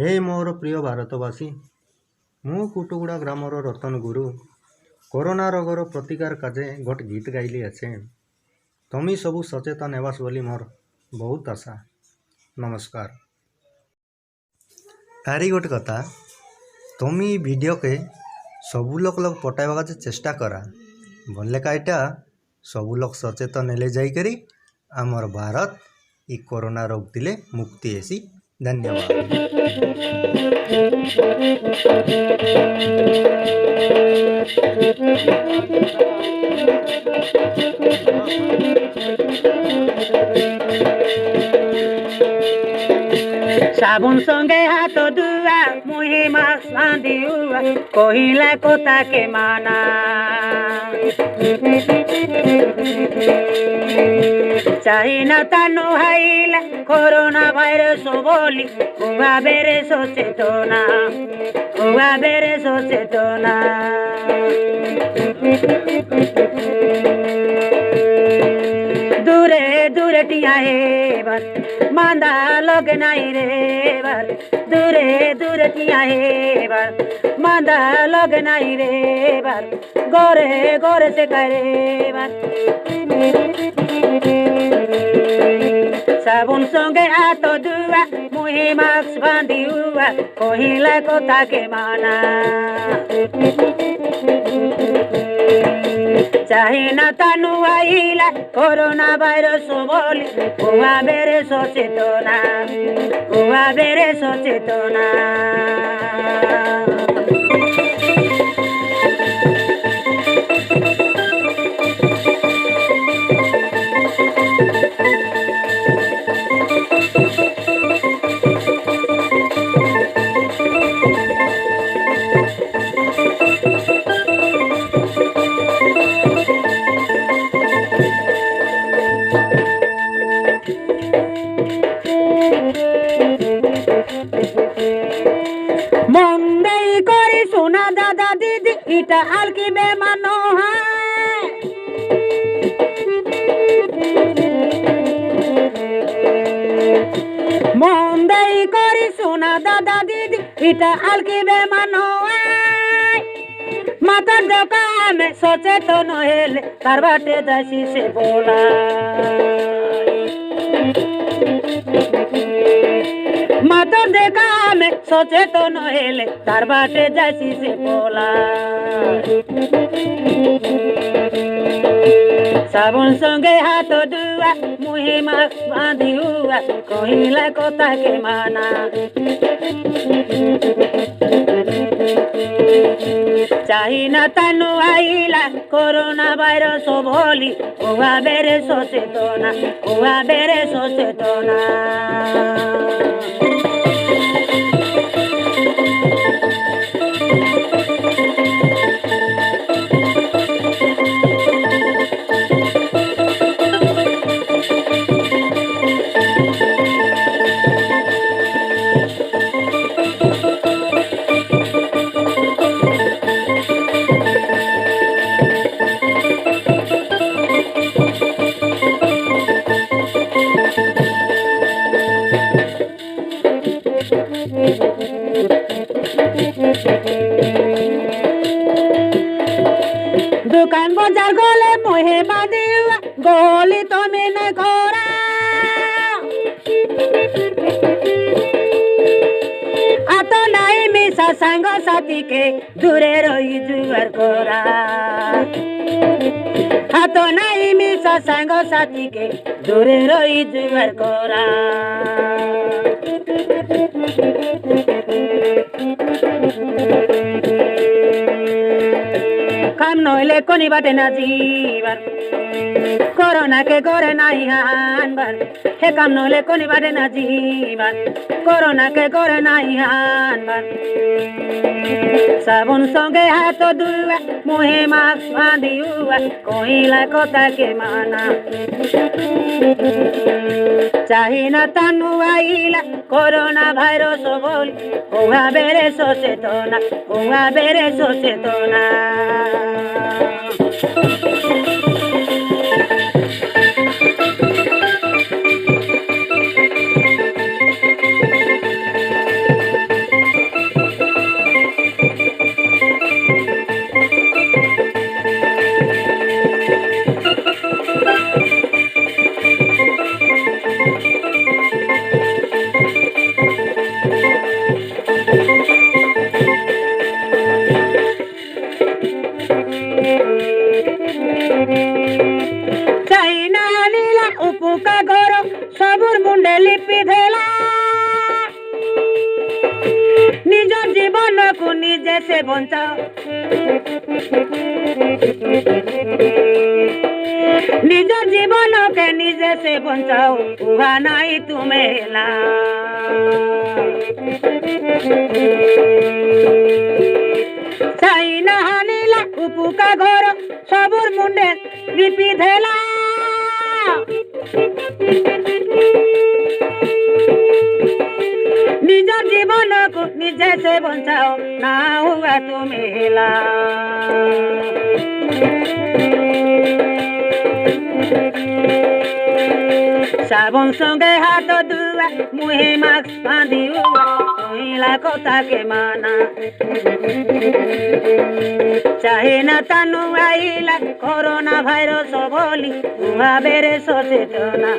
हे मोर प्रिय भारतवासी, मु कुटुगुड़ा ग्रामर रतन गुरु कोरोना रोगर प्रतिकार काजे गोटे गीत गाइली अच्छे। तमी सबू सचेतन हेबास बोली मोर बहुत आशा। नमस्कार। आरी गोटे कथा, तुम वीडियो के सबू लोग पटाइबा चेष्टा करा बोले काईटा सबू लोग सचेतन हेले जाइकरी आमर भारत इ कोरोना रोग दिले मुक्ति हेसी। धन्यवाद। साबुन संगे हाथ धुआ मुहे मास्क बांधियुआ कहिला कोता के माना चाहिना तानु हाइला कोरोना भाइरस बोली उवा बेरे सचेतना दूरे दूरे टिया हे बर मांदा लोग नहीं रे बर दूरे दूरे टिया हे बर मांदा लोग नहीं रे बर गोरे गोरे से करे बर साबुन संगे हाथ धुआ मुहे मास्क बांधियुआ कहिला कोता के माना चाहिना तानु आइला कोरोना भाइरस बोली उवा बेरे सचेतना मंदई करी सुना दादा दीदी इटा आलकी बेमानो है मंदई करी सुना दादा दीदी इटा आलकी बेमानो है माता दोका में सोचे तो नहेले तार बाटे दासी से बोला माता देखा में सोचे तो नहेले तार बाटे जैसी से बोला साबुन संगे हाथ धुआ मुहे मास्क बांधियुआ कहिला कोता के माना चाहिना तानु आइला कोरोना भाइरस बोली उवा बेरे सचेतना दुकान बाजार गोले मुहे बांधियुआ गोली तो में न कोरा आतो नहीं मिसा संग साथी के दूरे रही जुआर कोरा आतो नहीं मिसा संग साथी के दूरे रही जुआर कोरा काम नहले कोनी बाटे ना जीवन कोरोना के गोरे नहीं हानबर हे काम नहले कोनी बाटे ना जीवन कोरोना के गोरे नहीं हानबर साबुन संगे हाथ धुआ मुहे मास्क बांधियुआ कहिला कोता के माना चाहिना तानु आइला कोरोना भाइरस बोली उवा बेरे सचेतना सबुर मुंडे लिपि देला निज जीवन को निजे से बचाओ निज जीवन के निजे से बचाओ हुआ नहीं तुम्हें ला चाइना हानिला उपुका घर सबुर मुंडे लिपि देला निज जीवन को निजे से बचाओ ना हुआ तुम्हें ला साबुन संगे हाथ धुआ मुहे मास्क बांधी हुआ महिला कथा के माना चाहे न तानु आइला कोरोना भाइरस बोली हुआ बेरे सचेतना